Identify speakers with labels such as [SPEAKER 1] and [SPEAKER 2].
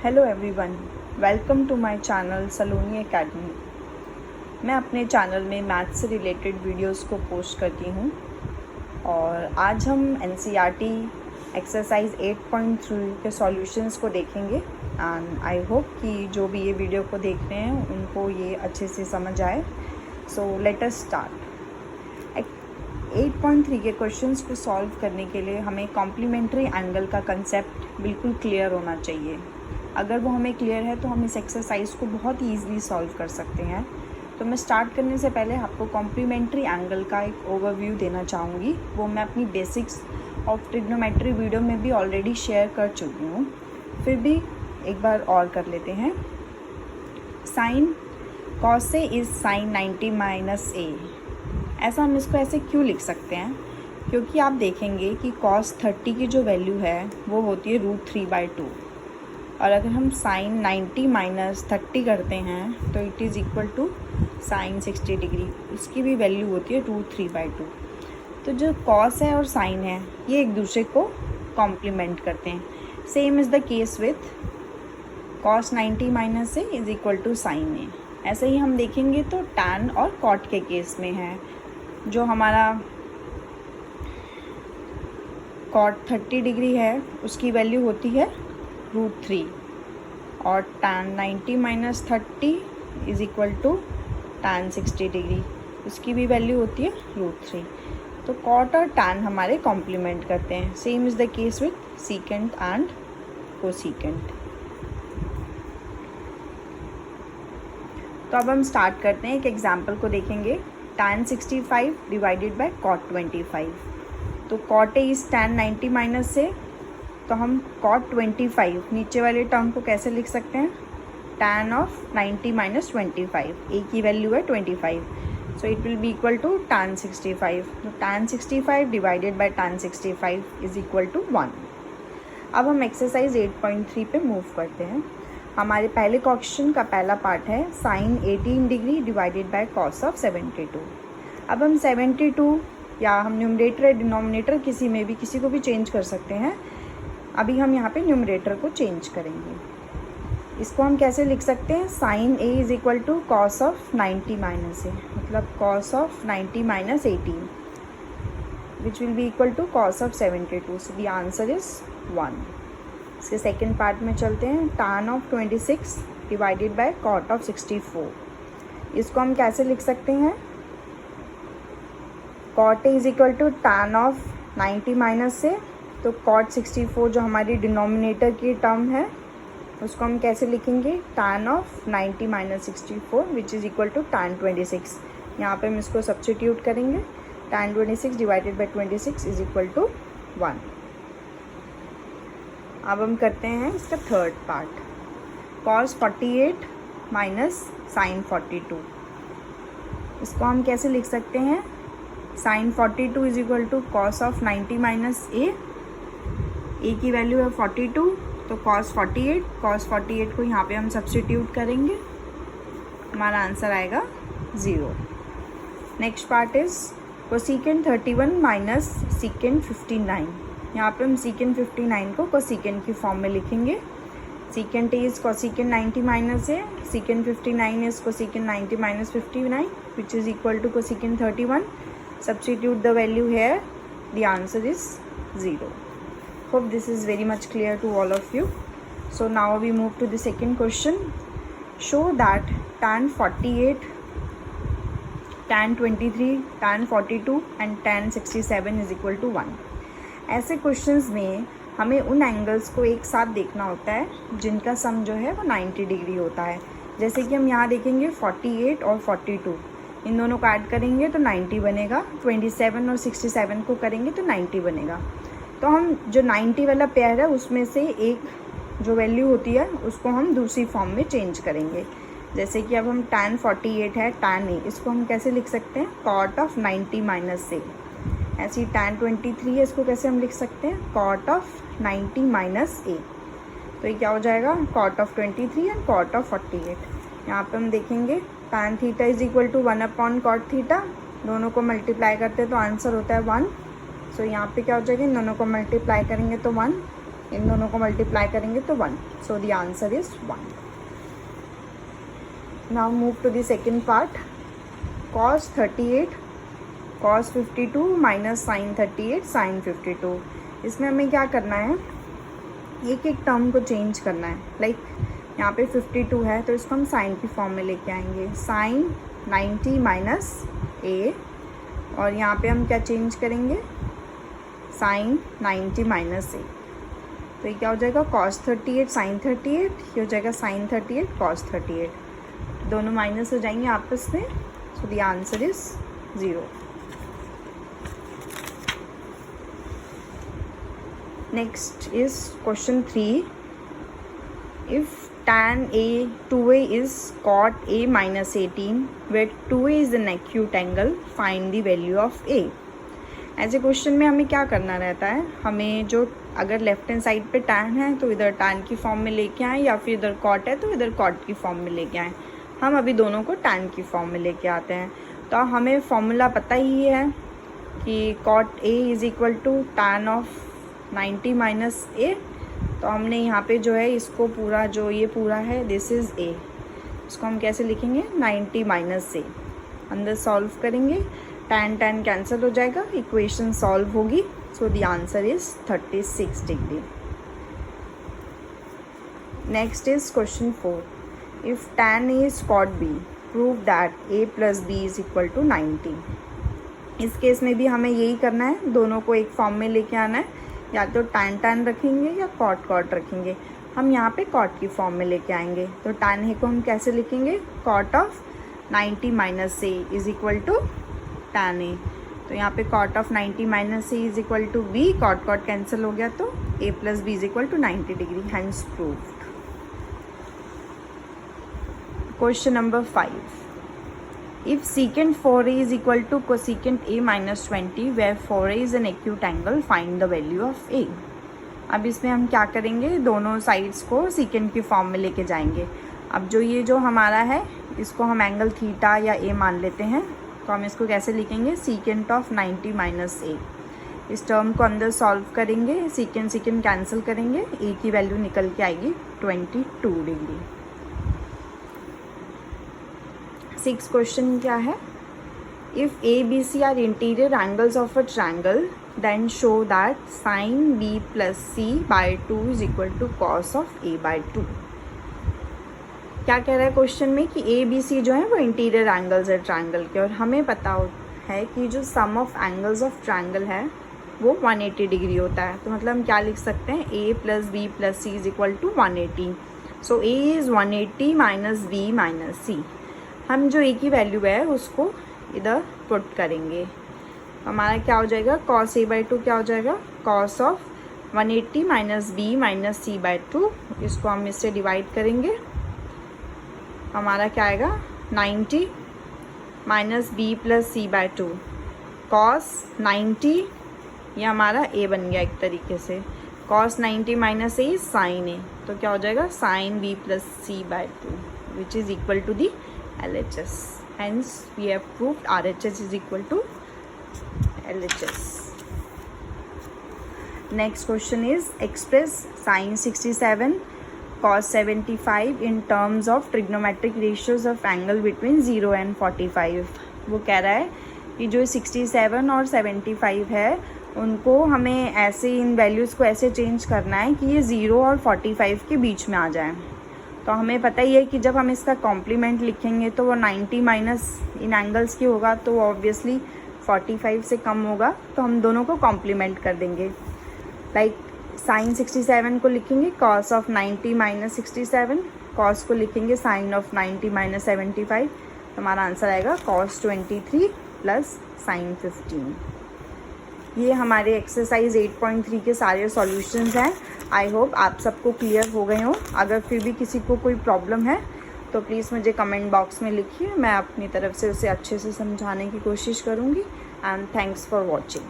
[SPEAKER 1] Hello everyone, welcome to my channel Saloni Academy. मैं अपने channel में मैथ्स से रिलेटेड वीडियोस को पोस्ट करती हूँ और आज हम एनसीईआरटी एक्सरसाइज 8.3 के सॉल्यूशंस को देखेंगे एंड आई होप कि जो भी ये वीडियो को देख रहे हैं उनको ये अच्छे से समझ आए। So let us start. 8.3 के क्वेश्चंस को सॉल्व करने के लिए हमें कॉम्प्लीमेंट्री एंगल का कंसेप्ट बिल्कुल क्लियर होना चाहिए। अगर वो हमें क्लियर है तो हम इस एक्सरसाइज को बहुत ईजीली सॉल्व कर सकते हैं। तो मैं स्टार्ट करने से पहले आपको कॉम्प्लीमेंट्री एंगल का एक ओवरव्यू देना चाहूँगी। वो मैं अपनी बेसिक्स ऑफ ट्रिग्नोमेट्री वीडियो में भी ऑलरेडी शेयर कर चुकी हूँ, फिर भी एक बार और कर लेते हैं। Sine cos A is sine 90 minus A. ऐसा हम इसको ऐसे क्यों लिख सकते हैं? क्योंकि आप देखेंगे कि cos 30 की जो वैल्यू है वो होती है √3/2 और अगर हम साइन 90 माइनस 30 करते हैं तो it is equal to sine 60 degree. इसकी भी वैल्यू होती है √3/2। तो जो cos है और साइन है ये एक दूसरे को कॉम्प्लीमेंट करते हैं। Same is the case with cos 90 minus A is equal to sine A. ऐसे ही हम देखेंगे तो tan और cot के केस में है। जो हमारा cot 30 डिग्री है उसकी वैल्यू होती है √3 और tan 90 minus 30 is equal to tan 60 degree, उसकी भी वैल्यू होती है √3। तो cot और tan हमारे कॉम्प्लीमेंट करते हैं। Same is the case with secant and cosecant. तो अब हम स्टार्ट करते हैं, एक एग्जाम्पल को देखेंगे। tan 65 divided by cot 25। तो cot A is tan 90 minus से, तो हम cot 25 नीचे वाले टर्म को कैसे लिख सकते हैं? tan ऑफ 90 माइनस 25, ए की वैल्यू है 25, so it will be equal to tan 65। तो tan 65 divided by tan 65 is equal to 1। अब हम एक्सरसाइज 8.3 पे मूव करते हैं। हमारे पहले क्वेश्चन का पहला पार्ट है sine 18 degree divided by cos of 72। अब हम 72 या हम न्यूमरेटर या डिनोमिनेटर किसी को भी चेंज कर सकते हैं। अभी हम यहाँ पे न्यूमरेटर को चेंज करेंगे। इसको हम कैसे लिख सकते हैं? Sine A is equal to cos of 90 minus A, मतलब cos of 90 minus 18 which will be equal to cos of 72। So the answer is 1। इसके सेकेंड पार्ट में चलते हैं। tan of 26 divided by cot of 64। इसको हम कैसे लिख सकते हैं? cot A is equal to tan of 90 minus से, तो cot 64 जो हमारी डिनोमिनेटर की टर्म है उसको हम कैसे लिखेंगे? tan of 90 minus 64 which is equal to tan 26। यहाँ पे हम इसको सब्स्टिट्यूट करेंगे। tan 26 divided by 26 is equal to 1। अब हम करते हैं इसका third part, cos 48 minus sine 42। इसको हम कैसे लिख सकते हैं? Sine 42 is equal to cos of 90 minus A की वैल्यू है 42, तो cos 48 को यहाँ पे हम सब्स्टिट्यूट करेंगे, हमारा आंसर आएगा 0। Next part is cosecant 31 minus secant 59। यहाँ पे हम सीकेंट 59 को कोसिकेंट की फॉर्म में लिखेंगे। Secant is cosecant 90 minus A, secant 59 is cosecant 90 minus 59 which is equal to cosecant 31। Substitute the value here, the answer is 0. Hope this is very much clear to all of you. So now we move to the second question. Show that tan 48, tan 23, tan 42 and tan 67 is equal to 1. ऐसे questions में हमें उन angles को एक साथ देखना होता है जिनका सम जो है वो 90 डिग्री होता है। जैसे कि हम यहाँ देखेंगे 48 और 42, इन दोनों को ऐड करेंगे तो 90 बनेगा। 27 और 67 को करेंगे तो 90 बनेगा। तो हम जो 90 वाला पेयर है उसमें से एक जो वैल्यू होती है उसको हम दूसरी फॉर्म में चेंज करेंगे। जैसे कि अब हम tan 48 है, tan ए, इसको हम कैसे लिख सकते हैं? cot ऑफ 90 माइनस ए। ऐसे ही tan 23 है, इसको कैसे हम लिख सकते हैं? cot of 90 minus A. तो ये क्या हो जाएगा? cot of 23 and cot of 48। यहाँ पे हम देखेंगे tan theta is equal to 1/cot theta, दोनों को मल्टीप्लाई करते हैं तो आंसर होता है 1। सो यहाँ पे क्या हो जाएगा? इन दोनों को मल्टीप्लाई करेंगे तो 1, इन दोनों को मल्टीप्लाई करेंगे तो 1, so the answer is 1. Now move to the second part. cos 38 cos 52 minus sine 38 sine 52. इसमें हमें क्या करना है, एक एक टर्म को चेंज करना है. लाइक यहाँ पे 52 है तो इसको हम साइन की फॉर्म में लेके आएंगे. साइन 90 माइनस ए, और यहाँ पे हम क्या चेंज करेंगे, साइन 90 माइनस ए. तो ये क्या हो जाएगा, cos 38 साइन 38, ये हो जाएगा साइन 38 cos 38. दोनों माइनस हो जाएंगे आपस में, सो the answer is 0. Next is question 3. If tan A 2A is cot A minus 18, where 2A is an acute angle, find the value of A. ऐसे क्वेश्चन में हमें क्या करना रहता है, हमें जो अगर लेफ्ट हैंड साइड पे tan है तो इधर tan की फॉर्म में लेके आएँ, या फिर इधर cot है तो इधर cot की फॉर्म में लेके आएँ. हम अभी दोनों को tan की फॉर्म में लेके आते हैं. तो हमें फॉर्मूला पता ही है कि cot A is equal to tan of 90 minus A. तो हमने यहाँ पे जो है इसको पूरा, जो ये पूरा है दिस इज़ ए, इसको हम कैसे लिखेंगे, 90 माइनस ए. अंदर सॉल्व करेंगे, tan tan कैंसिल हो जाएगा, इक्वेशन सॉल्व होगी. So the answer is 36 degree. Next is question 4. If tan A is cot B, prove that A plus B is equal to 90. इस केस में भी हमें यही करना है, दोनों को एक फॉर्म में लेके आना है. या तो tan tan रखेंगे या cot cot रखेंगे. हम यहाँ पे cot की फॉर्म में लेके आएंगे. तो tan A को हम कैसे लिखेंगे, cot of 90 minus A is equal to tan A. तो यहाँ पे cot of 90 minus A is equal to b, cot cot cancel हो गया तो a plus B is equal to 90 degree, hence proved. Question number 5. If secant 4a is equal to cosecant a minus 20, where 4a is an acute angle, find the value of a. अब इसमें हम क्या करेंगे, दोनों sides को secant की form में लेके जाएंगे. अब ये जो हमारा है इसको हम एंगल थीटा या a मान लेते हैं. तो हम इसको कैसे लिखेंगे, secant ऑफ 90 माइनस a. इस टर्म को अंदर सॉल्व करेंगे, secant कैंसिल करेंगे, a की वैल्यू निकल के आएगी 22 डिग्री. 6 क्वेश्चन क्या है, if A B C are interior angles of a triangle, then show that sine B plus C by 2 is equal to cos of A by 2. क्या कह रहा है क्वेश्चन में कि ए बी सी जो है वो इंटीरियर एंगल्स है ट्रायंगल के, और हमें पता है कि जो सम ऑफ एंगल्स ऑफ ट्रायंगल है वो 180 डिग्री होता है. तो मतलब हम क्या लिख सकते हैं, A plus B plus C is equal to 180. So A is 180 minus B minus C. हम जो ए की वैल्यू है उसको इधर पुट करेंगे. हमारा क्या हो जाएगा, cos a बाई 2 क्या हो जाएगा, cos of 180 minus B minus C by 2. इसको हम इससे डिवाइड करेंगे, हमारा क्या आएगा 90 minus B plus C by 2. cos 90 ये हमारा a बन गया एक तरीके से. cos 90 minus a sine a, तो क्या हो जाएगा sine b plus C by 2 which is equal to the LHS. Hence we have proved RHS is equal to LHS. Next question is express sin 67 cos 75 in terms of trigonometric ratios of angle between 0 and 45. वो कह रहा है कि जो 67 और 75 है उनको हमें ऐसे इन वैल्यूज़ को ऐसे चेंज करना है कि ये 0 और 45 के बीच में आ जाए. तो हमें पता ही है कि जब हम इसका कॉम्प्लीमेंट लिखेंगे तो वो 90 माइनस इन एंगल्स की होगा, तो ऑब्वियसली 45 से कम होगा. तो हम दोनों को कॉम्प्लीमेंट कर देंगे. लाइक साइन 67 को लिखेंगे कॉस ऑफ 90 माइनस 67, कॉस को लिखेंगे साइन ऑफ 90 माइनस 75. तो हमारा आंसर आएगा कॉस 23 प्लस साइन 15. ये हमारे एक्सरसाइज 8.3 के सारे सॉल्यूशंस हैं. आई होप आप सबको क्लियर हो गए हो. अगर फिर भी किसी को कोई प्रॉब्लम है तो प्लीज़ मुझे कमेंट बॉक्स में लिखिए, मैं अपनी तरफ से उसे अच्छे से समझाने की कोशिश करूँगी. And thanks for watching.